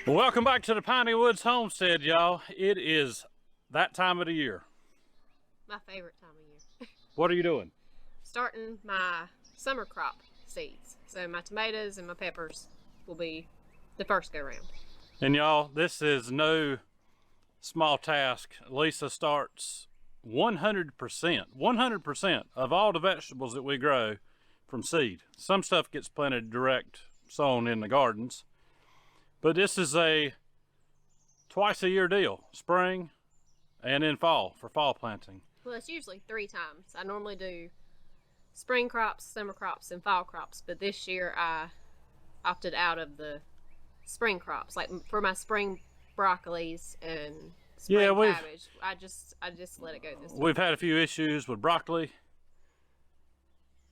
Welcome back to the Piney Woods Homestead, y'all. It is that time of the year. My favorite time of year. What are you doing? Starting my summer crop seeds. So my tomatoes and my peppers will be the first go round. And y'all, this is no small task. Lisa starts 100% of all the vegetables that we grow from seed. Some stuff gets planted direct, sown in the gardens. But this is a twice a year deal, spring and in fall for fall planting. Well, it's usually 3 times. I normally do spring crops, summer crops, and fall crops. But this year I opted out of the spring crops. Like for my spring broccolis and spring cabbage, I just let it go this way. We've had a few issues with broccoli.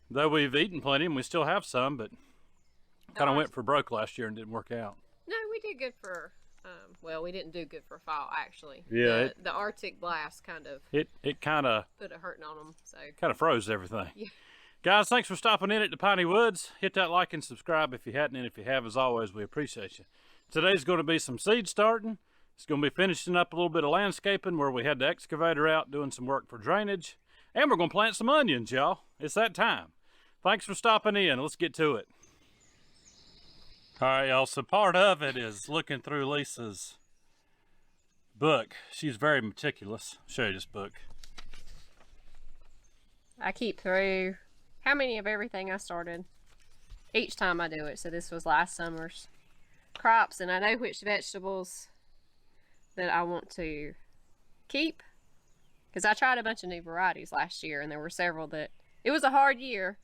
Though we've eaten plenty and we still have some, but kind of went for broke last year and didn't work out. No, we did good for, well, we didn't do good for fall, actually. Yeah. The Arctic blast kind of... It kind of... put a hurting on them, so... kind of froze everything. Yeah. Guys, thanks for stopping in at the Piney Woods. Hit that like and subscribe if you hadn't, and if you have, as always, we appreciate you. Today's going to be some seed starting. It's going to be finishing up a little bit of landscaping where we had the excavator out doing some work for drainage. And we're going to plant some onions, y'all. It's that time. Thanks for stopping in. Let's get to it. All right, y'all, so part of it is looking through Lisa's book. She's very meticulous. I'll show you this book. I keep through how many of everything I started each time I do it. So this was last summer's crops, and I know which vegetables that I want to keep, because I tried a bunch of new varieties last year, and there were several that, it was a hard year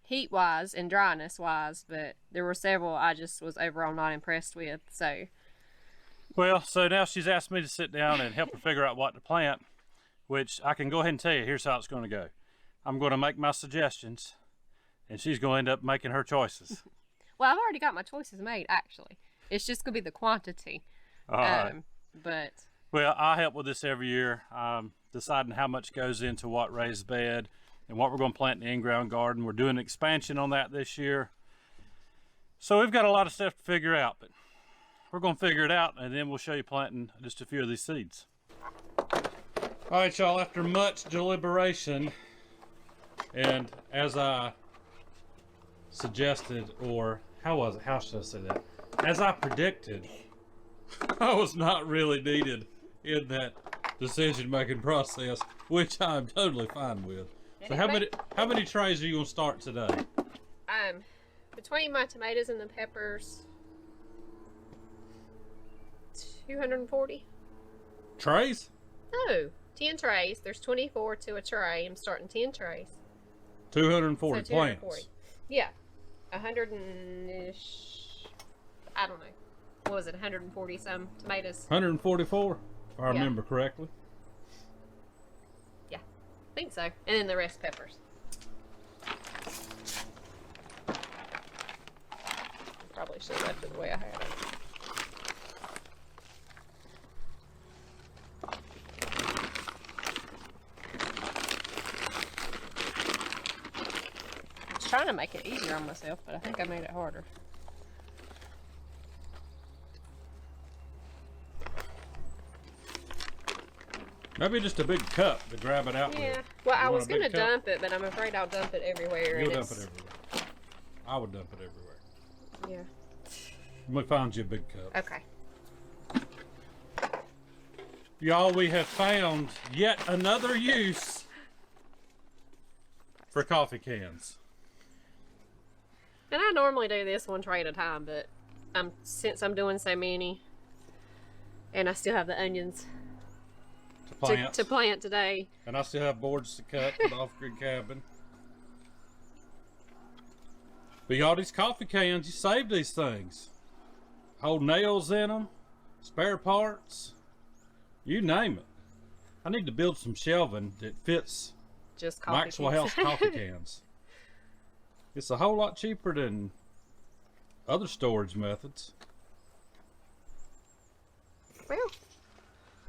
heat wise and dryness wise, but there were several I just was overall not impressed with. So now she's asked me to sit down and help her figure out what to plant, which I can go ahead and tell you, here's how it's going to go. I'm going to make my suggestions and she's going to end up making her choices. Well, I've already got my choices made, actually. It's just going to be the quantity. All right. But well, I help with this every year, deciding how much goes into what raised bed and what we're going to plant in the in-ground garden. We're doing an expansion on that this year. So we've got a lot of stuff to figure out, but we're going to figure it out, and then we'll show you planting just a few of these seeds. All right, y'all, after much deliberation, and as I suggested, or how should I say that? As I predicted, I was not really needed in that decision-making process, which I'm totally fine with. So how many trays are you gonna start today? Between my tomatoes and the peppers, 240. Trays? No, 10 trays. There's 24 to a tray. I'm starting 10 trays. 240 so 240. plants. Yeah, 100 and I don't know. What was it? 140 some tomatoes. 144, if I remember correctly. I think so. And then the rest peppers. Probably should have left it the way I had it. I was trying to make it easier on myself, but I think I made it harder. Maybe just a big cup to grab it out with. Yeah, well, I was going to dump it, but I'm afraid I'll dump it everywhere. You'll dump it everywhere. I would dump it everywhere. Yeah. Let me find you a big cup. Okay. Y'all, we have found yet another use for coffee cans. And I normally do this one tray at a time, but since I'm doing so many, and I still have the onions to plant today. And I still have boards to cut for the off-grid cabin. But y'all, these coffee cans, you save these things. Hold nails in them, spare parts, you name it. I need to build some shelving that fits just coffee Maxwell cans. House coffee cans. It's a whole lot cheaper than other storage methods. Well,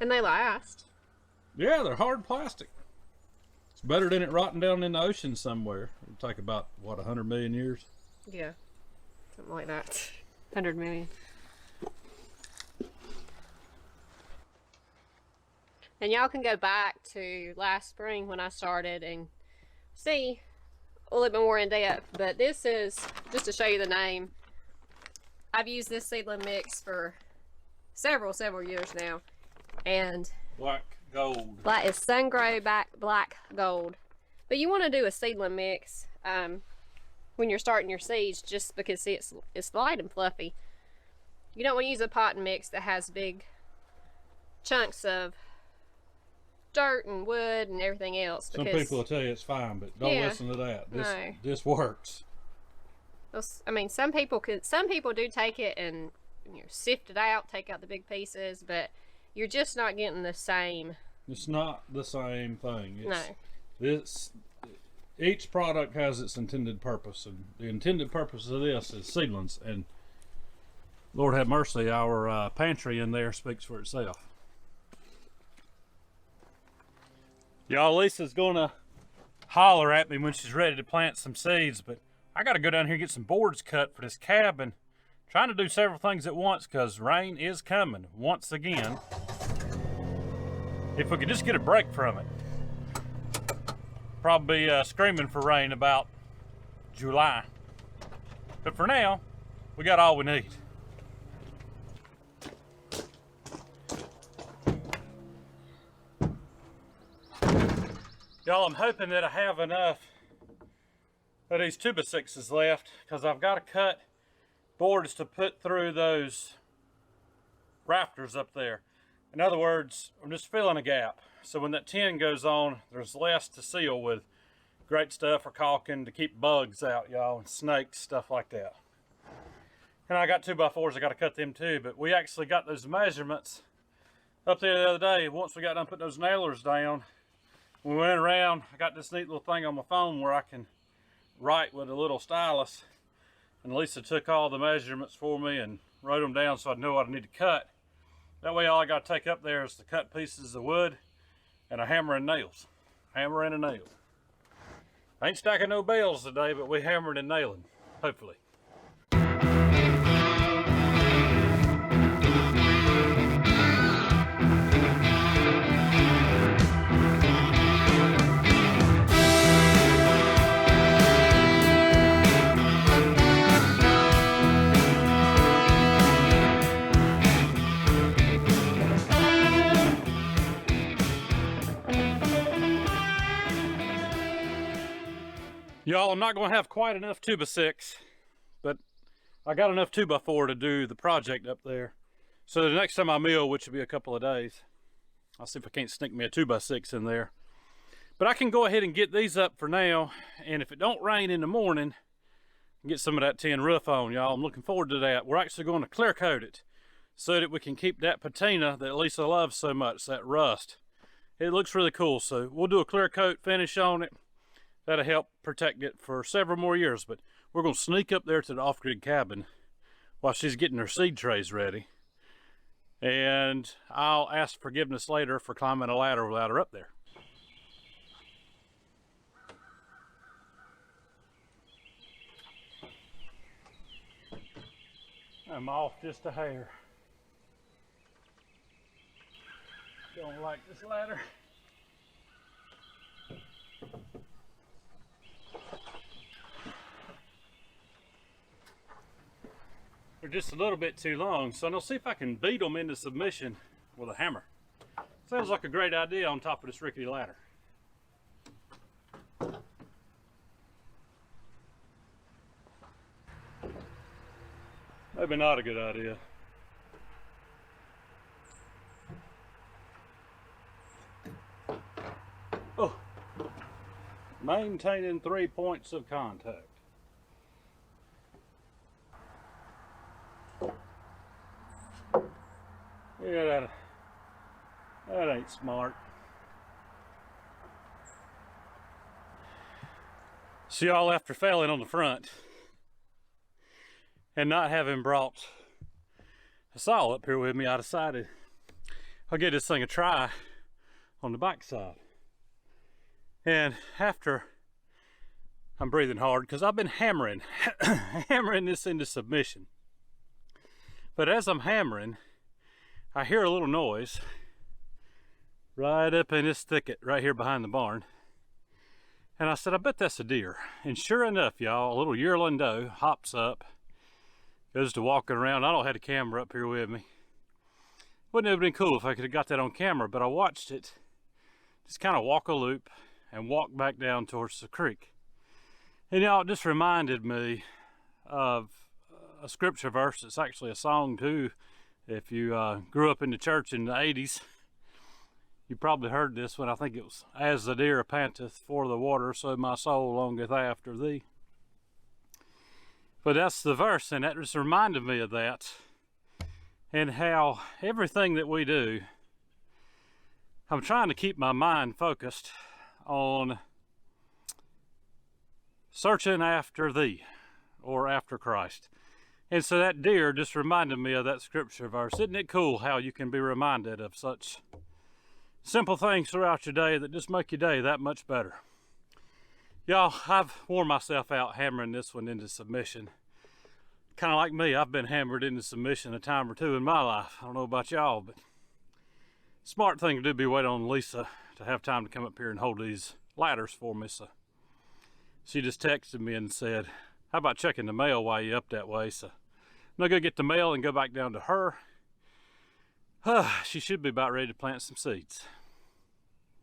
and they last. Yeah, they're hard plastic. It's better than it rotting down in the ocean somewhere. It'll take about, what, 100 million years? Yeah, something like that. 100 million. And y'all can go back to last spring when I started and see a little bit more in depth. But this is, just to show you the name, I've used this seedling mix for several years now. And Black gold. black is sun grow black gold. But you want to do a seedling mix when you're starting your seeds, just because it's light and fluffy. You don't want to use a pot mix that has big chunks of dirt and wood and everything else. Some people will tell you it's fine, but don't listen to that. This works. I mean, some people do take it and sift it out, take out the big pieces, but you're just not getting the same. It's not the same thing. No. Each product has its intended purpose, and the intended purpose of this is seedlings. And Lord have mercy, our pantry in there speaks for itself. Y'all, Lisa's gonna holler at me when she's ready to plant some seeds, but I gotta go down here and get some boards cut for this cabin. Trying to do several things at once because rain is coming once again. If we could just get a break from it. Probably screaming for rain about July. But for now, we got all we need. Y'all, I'm hoping that I have enough of these 2x6s left, because I've got to cut boards to put through those rafters up there. In other words, I'm just filling a gap. So when that tin goes on, there's less to seal with. Great stuff for caulking to keep bugs out, y'all, and snakes, stuff like that. And I got 2x4s, I got to cut them too, but we actually got those measurements up there the other day. Once we got done putting those nailers down, we went around, I got this neat little thing on my phone where I can write with a little stylus. And Lisa took all the measurements for me and wrote them down so I'd know what I need to cut. That way all I got to take up there is the cut pieces of wood and a hammer and nails. Hammer and a nail. I ain't stacking no bales today, but we hammering and nailing, hopefully. Y'all, I'm not going to have quite enough 2x6, but I got enough 2x4 to do the project up there. So the next time I mill, which will be a couple of days, I'll see if I can't sneak me a 2x6 in there. But I can go ahead and get these up for now, and if it don't rain in the morning, get some of that tin roof on, y'all. I'm looking forward to that. We're actually going to clear coat it so that we can keep that patina that Lisa loves so much, that rust. It looks really cool, so we'll do a clear coat finish on it. That'll help protect it for several more years, but we're going to sneak up there to the off-grid cabin while she's getting her seed trays ready. And I'll ask forgiveness later for climbing a ladder without her up there. I'm off just a hair. Don't like this ladder. They're just a little bit too long, so I'll see if I can beat them into submission with a hammer. Sounds like a great idea on top of this rickety ladder. Maybe not a good idea. Oh, maintaining 3 points of contact. Yeah, that ain't smart. So y'all, after failing on the front and not having brought a saw up here with me, I decided I'll give this thing a try on the back side. And after, I'm breathing hard because I've been hammering this into submission. But as I'm hammering, I hear a little noise right up in this thicket right here behind the barn. And I said, I bet that's a deer. And sure enough, y'all, a little yearling doe hops up, goes to walking around. I don't have a camera up here with me. Wouldn't it have been cool if I could have got that on camera, but I watched it just kind of walk a loop and walk back down towards the creek. And y'all, it just reminded me of a scripture verse. It's actually a song too. If you grew up in the church in the 80s, you probably heard this one. I think it was, as the deer panteth for the water, so my soul longeth after thee. But that's the verse, and that just reminded me of that, and how everything that we do, I'm trying to keep my mind focused on searching after thee, or after Christ. And so that deer just reminded me of that scripture verse. Isn't it cool how you can be reminded of such simple things throughout your day that just make your day that much better? Y'all, I've worn myself out hammering this one into submission. Kind of like me, I've been hammered into submission a time or two in my life. I don't know about y'all, but smart thing to do would be wait on Lisa to have time to come up here and hold these ladders for me. So she just texted me and said, how about checking the mail while you're up that way? So I'm gonna go get the mail and go back down to her. She should be about ready to plant some seeds,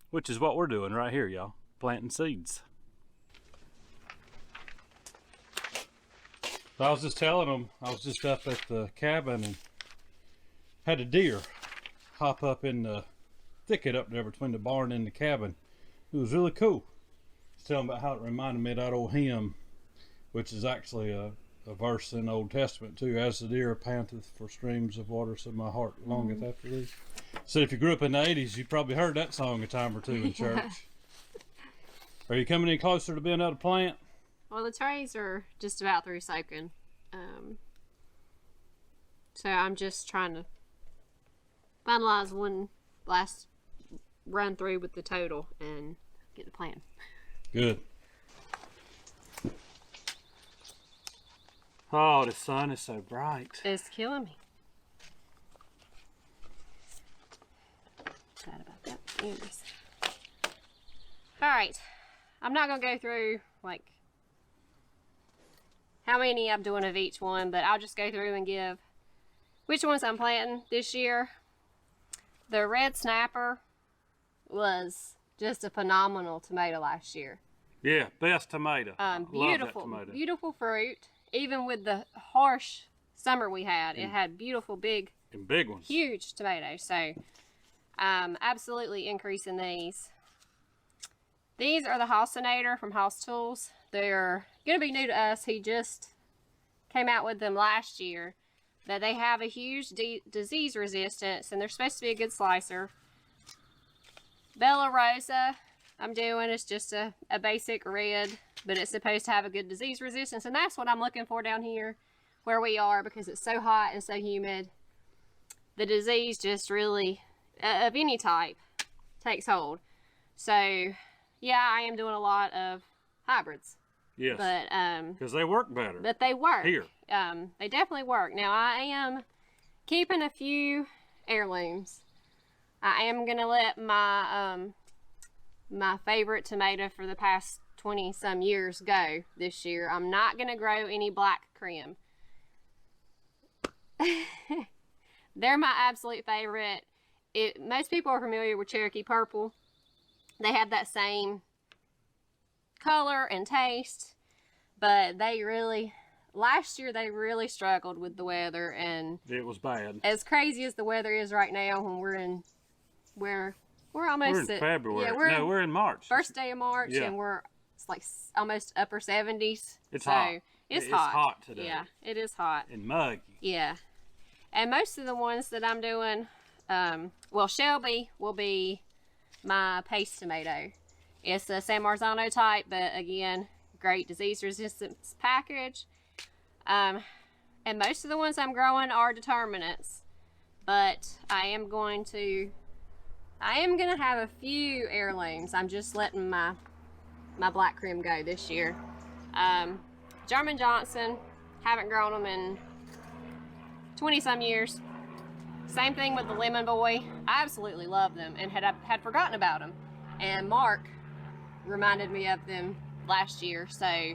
which is what we're doing right here, y'all, planting seeds. So I was just telling them, I was just up at the cabin and had a deer hop up in the thicket up there between the barn and the cabin. It was really cool. I was telling about how it reminded me of that old hymn, which is actually a verse in the Old Testament too. As the deer panteth for streams of water, so my heart longeth after thee. So if you grew up in the 80s, you probably heard that song a time or two in church. Are you coming any closer to being able to plant? Well, the trays are just about through soaking. So I'm just trying to finalize one last run through with the total and get the plan. Good. Oh, the sun is so bright. It's killing me. Sad about that. Anyways. Alright. I'm not going to go through, like, how many I'm doing of each one, but I'll just go through and give which ones I'm planting this year. The red snapper was just a phenomenal tomato last year. Yeah, best tomato. Beautiful, love that tomato. Beautiful fruit. Even with the harsh summer we had, it had beautiful, big, and big ones, huge tomatoes. So, absolutely increasing these. These are the Halcinator from House Tools. They're going to be new to us. He just came out with them last year. But they have a huge disease resistance, and they're supposed to be a good slicer. Bella Rosa, I'm doing, it's just a basic red, but it's supposed to have a good disease resistance, and that's what I'm looking for down here where we are, because it's so hot and so humid. The disease just really, of any type, takes hold. So, yeah, I am doing a lot of hybrids. Yes, but because they work better. But they work. Here. They definitely work. Now, I am keeping a few heirlooms. I am going to let my my favorite tomato for the past 20-some years go this year. I'm not going to grow any black creme. They're my absolute favorite. Most people are familiar with Cherokee Purple. They have that same color and taste, but they really, last year they really struggled with the weather, and it was bad. As crazy as the weather is right now, when we're almost in February. Yeah, we're in March. First day of March, yeah. And it's like almost upper 70s. It's hot. It's hot. It's hot today. Yeah, it is hot. And muggy. Yeah. And most of the ones that I'm doing, well, Shelby will be my paste tomato. It's a San Marzano type, but again, great disease resistance package. And most of the ones I'm growing are determinants, but I am going to have a few heirlooms. I'm just letting my black creme go this year. German Johnson, haven't grown them in 20-some years. Same thing with the Lemon Boy. I absolutely love them and had forgotten about them. And Mark reminded me of them last year. So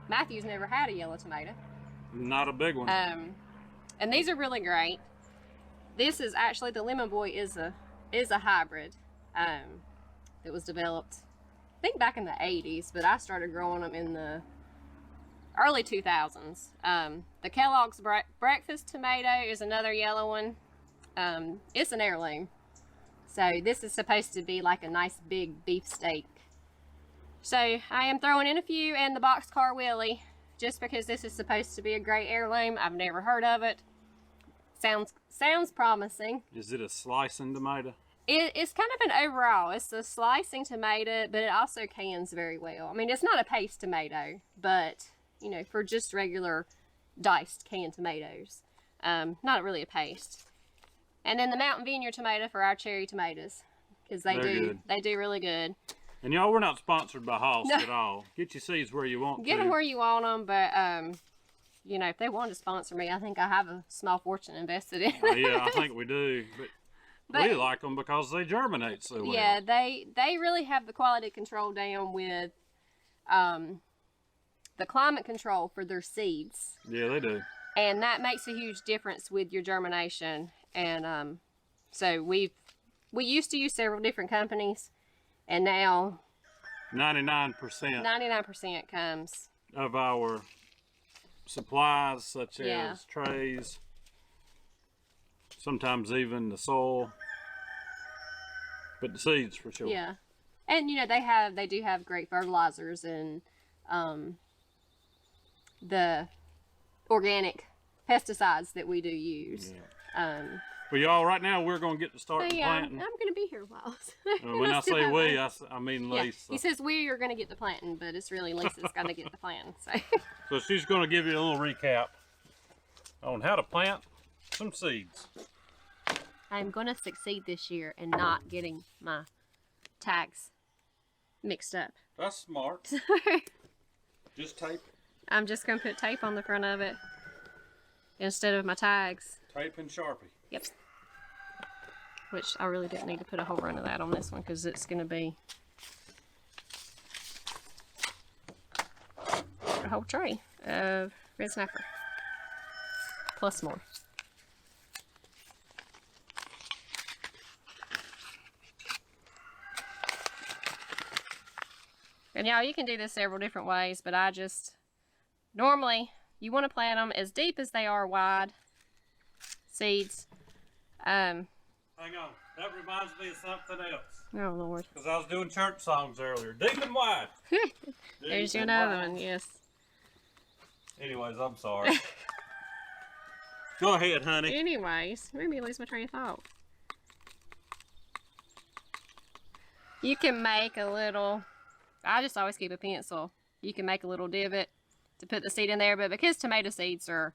Matthew's never had a yellow tomato. Not a big one. And these are really great. This is actually, the Lemon Boy is a hybrid that was developed, I think, back in the 80s, but I started growing them in the early 2000s. The Kellogg's Breakfast Tomato is another yellow one. It's an heirloom. So this is supposed to be like a nice big beef steak. So I am throwing in a few, and the Boxcar Willie, just because this is supposed to be a great heirloom. I've never heard of it. Sounds promising. Is it a slicing tomato? It's kind of an overall. It's a slicing tomato, but it also cans very well. I mean, it's not a paste tomato, but, you know, for just regular diced canned tomatoes. Not really a paste. And then the Mountain Vineyard tomato for our cherry tomatoes, because they do really good. And y'all, we're not sponsored by Hoss at all. Get your seeds where you want to. Get them where you want them, but you know, if they wanted to sponsor me, I think I have a small fortune invested in. Yeah, I think we do. But we like them because they germinate so well. Yeah, they really have the quality control down with the climate control for their seeds. Yeah, they do. And that makes a huge difference with your germination. And so we used to use several different companies, and now 99% comes of our supplies, such as trays, sometimes even the soil, but the seeds for sure. Yeah, and you know, they do have great fertilizers and the organic pesticides that we do use. Yeah. Well, y'all, right now we're going to get to start planting. I'm going to be here a while. When I say we, I mean Lisa. He says we are going to get the planting, but it's really Lisa's going to get the planting. So she's going to give you a little recap on how to plant some seeds. I'm going to succeed this year in not getting my tags mixed up. That's smart. Just tape it. I'm just going to put tape on the front of it instead of my tags. Tape and Sharpie. Yep. Which I really didn't need to put a whole run of that on this one, because it's going to be a whole tray of red snapper. Plus more. And y'all, you can do this several different ways, but I just, normally, you want to plant them as deep as they are wide. Seeds. Hang on, that reminds me of something else. Oh Lord. Because I was doing church songs earlier. Deep and wide. There's another one, yes. Anyways, I'm sorry. Go ahead, honey. Anyways, made me lose my train of thought. You can make a little, I just always keep a pencil. You can make a little divot to put the seed in there, but because tomato seeds are,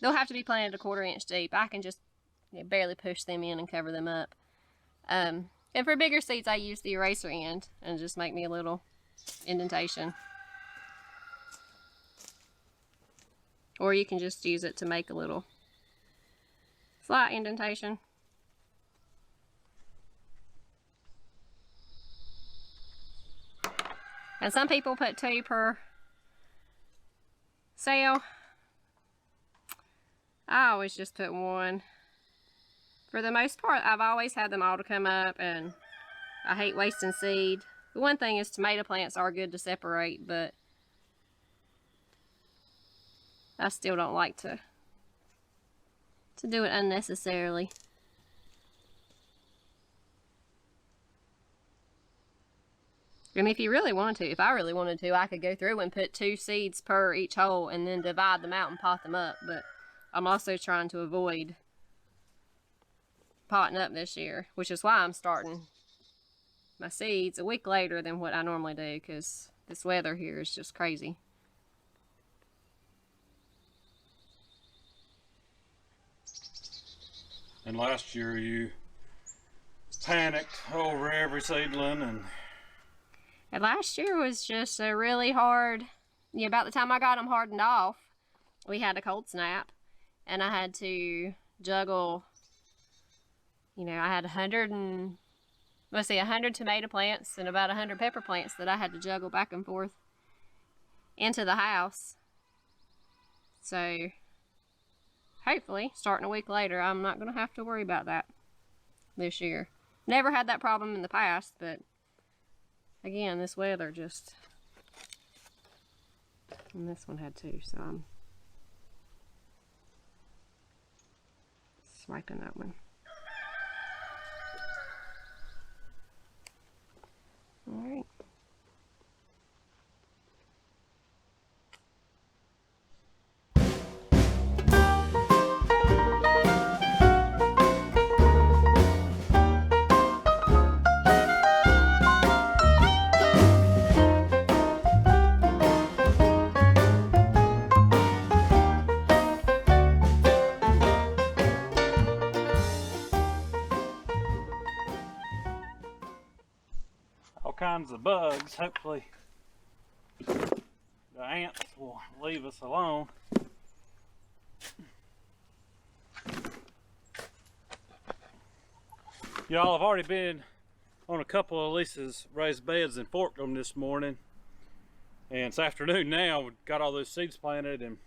they'll have to be planted 1/4 inch deep. I can just barely push them in and cover them up. And for bigger seeds, I use the eraser end and just make me a little indentation. Or you can just use it to make a little slight indentation. And some people put 2 per cell. I always just put 1. For the most part, I've always had them all to come up, and I hate wasting seed. The one thing is tomato plants are good to separate, but I still don't like to do it unnecessarily. I mean, if you really wanted to, if I really wanted to, I could go through and put 2 seeds per each hole and then divide them out and pot them up, but I'm also trying to avoid potting up this year, which is why I'm starting my seeds a week later than what I normally do, because this weather here is just crazy. And last year you panicked over every seedling, and last year was just a really hard, about the time I got them hardened off, we had a cold snap, and I had to juggle you know, I had 100 tomato plants and about 100 pepper plants that I had to juggle back and forth into the house. So hopefully, starting a week later, I'm not going to have to worry about that this year. Never had that problem in the past, but again, this weather just... And this one had too, so I'm swiping that one. All right. All kinds of bugs. Hopefully the ants will leave us alone. Y'all, have already been on a couple of Lisa's raised beds and forked them this morning, and it's afternoon now. We've got all those seeds planted and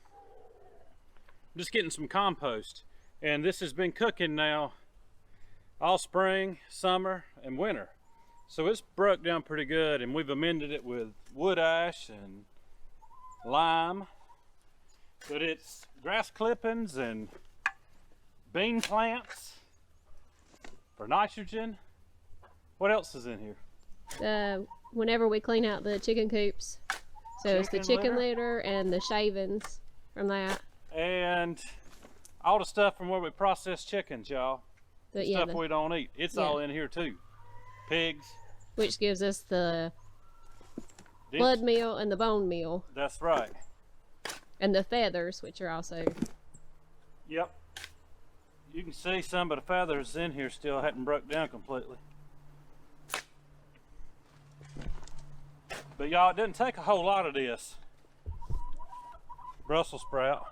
just getting some compost, and this has been cooking now all spring, summer, and winter. So it's broke down pretty good, and we've amended it with wood ash and lime. But it's grass clippings and bean plants for nitrogen. What else is in here? Whenever we clean out the chicken coops. So it's the chicken litter and the shavings from that. And all the stuff from where we process chickens, y'all. The stuff we don't eat. It's all in here too. Pigs. Which gives us the blood meal and the bone meal. That's right. And the feathers, which are also... Yep. You can see some of the feathers in here still hadn't broke down completely. But y'all, it doesn't take a whole lot of this Brussels sprout.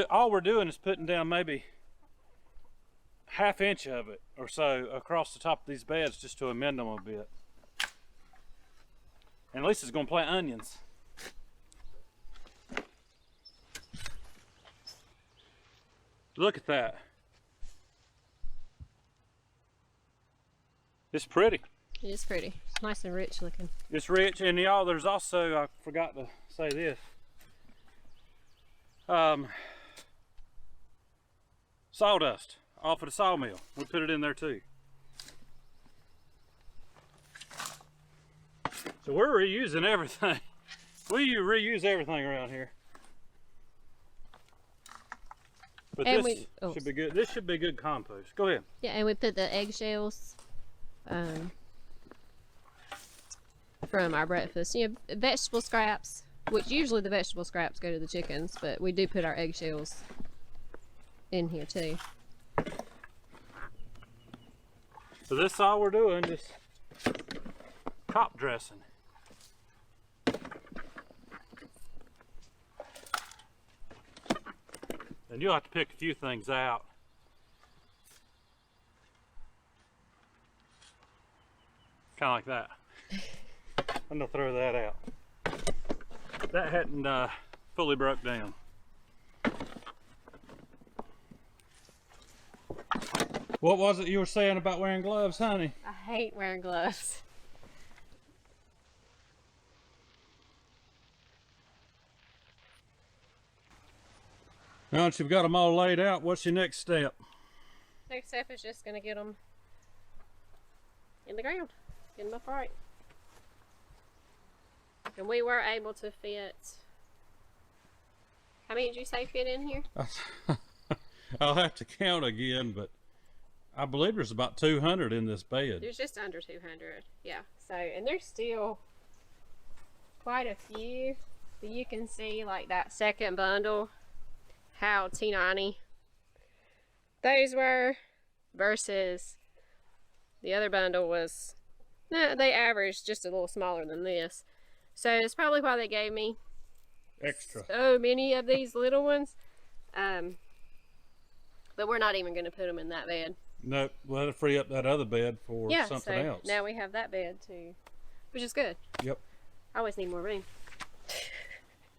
All we're doing is putting down maybe ½ inch of it or so across the top of these beds just to amend them a bit. And Lisa's gonna plant onions. Look at that. It's pretty. It is pretty. Nice and rich looking. It's rich, and y'all, there's also, I forgot to say this, sawdust off of the sawmill. We put it in there too. So we're reusing everything. We reuse everything around here. But and this should be good. This should be good compost. Go ahead. Yeah, and we put the eggshells from our breakfast. You know, vegetable scraps, which usually the vegetable scraps go to the chickens, but we do put our eggshells in here too. So this is all we're doing, just top dressing. And you'll have to pick a few things out. Kind of like that. I'm gonna throw that out. That hadn't fully broke down. What was it you were saying about wearing gloves, honey? I hate wearing gloves. Now that you've got them all laid out, what's your next step? Next step is just going to get them in the ground, get them upright. And we were able to fit, how many did you say fit in here? I'll have to count again, but I believe there's about 200 in this bed. There's just under 200, yeah. So, and there's still quite a few. So you can see like that second bundle, how teeny those were versus the other bundle was, they averaged just a little smaller than this. So it's probably why they gave me extra so many of these little ones. But we're not even going to put them in that bed. No, we'll have to free up that other bed for something else. Now we have that bed too, which is good. Yep. I always need more room.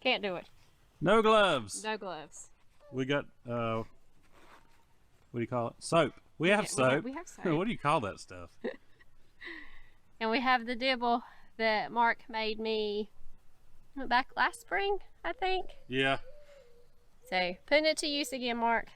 Can't do it. No gloves. No gloves. We got, what do you call it? Soap. We have soap. We have soap. What do you call that stuff? And we have the dibble that Mark made me back last spring, I think. Yeah. So, putting it to use again, Mark.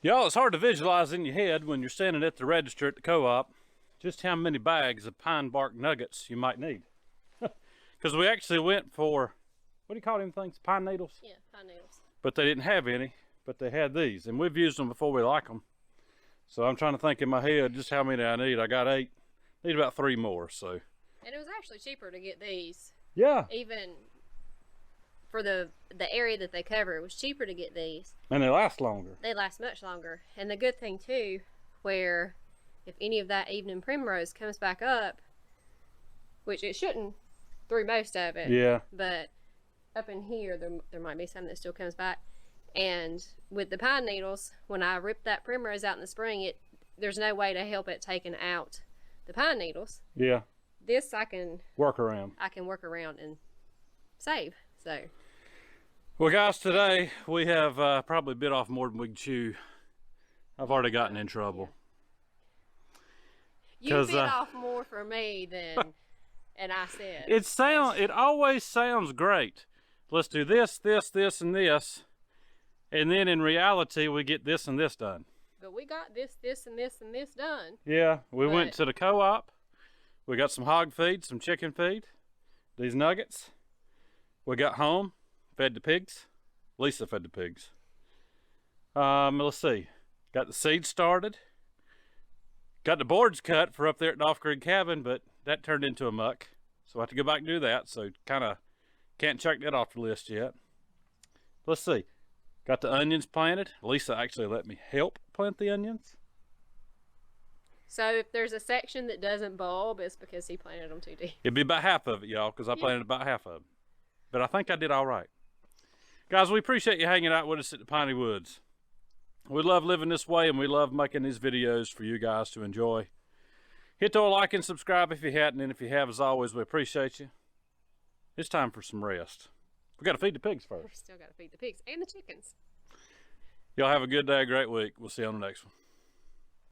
Y'all, it's hard to visualize in your head when you're standing at the register at the co-op just how many bags of pine bark nuggets you might need. Because we actually went for, what do you call them things? Pine needles? Yeah, pine needles. But they didn't have any, but they had these. And we've used them before we like them. So I'm trying to think in my head just how many I need. I got 8. Need about 3 more, so. And it was actually cheaper to get these. Yeah. Even for the area that they cover, it was cheaper to get these. And they last longer. They last much longer. And the good thing too, where if any of that evening primrose comes back up, which it shouldn't through most of it. Yeah. But up in here, there might be some that still comes back. And with the pine needles, when I rip that primrose out in the spring, there's no way to help it taking out the pine needles. Yeah. This I can work around. I can work around and save. So. Well, guys, today we have probably bit off more than we can chew. I've already gotten in trouble. You bit off more for me than, and I said. It always sounds great. Let's do this, this, this, and this, and then in reality we get this and this done. But we got this, this, and this, and this done. Yeah, we went to the co-op. We got some hog feed, some chicken feed, these nuggets. We got home, fed the pigs. Lisa fed the pigs. Let's see. Got the seeds started. Got the boards cut for up there at the off-grid cabin, but that turned into a muck. So I have to go back and do that. So kind of can't check that off the list yet. Let's see. Got the onions planted. Lisa actually let me help plant the onions. So if there's a section that doesn't bulb, it's because he planted them too deep. It'd be about half of it, y'all, because I planted about half of them. But I think I did all right. Guys, we appreciate you hanging out with us at the Piney Woods. We love living this way, and we love making these videos for you guys to enjoy. Hit the like and subscribe if you hadn't, and if you have, as always, we appreciate you. It's time for some rest. We got to feed the pigs first. We still got to feed the pigs and the chickens. Y'all have a good day, a great week. We'll see you on the next one.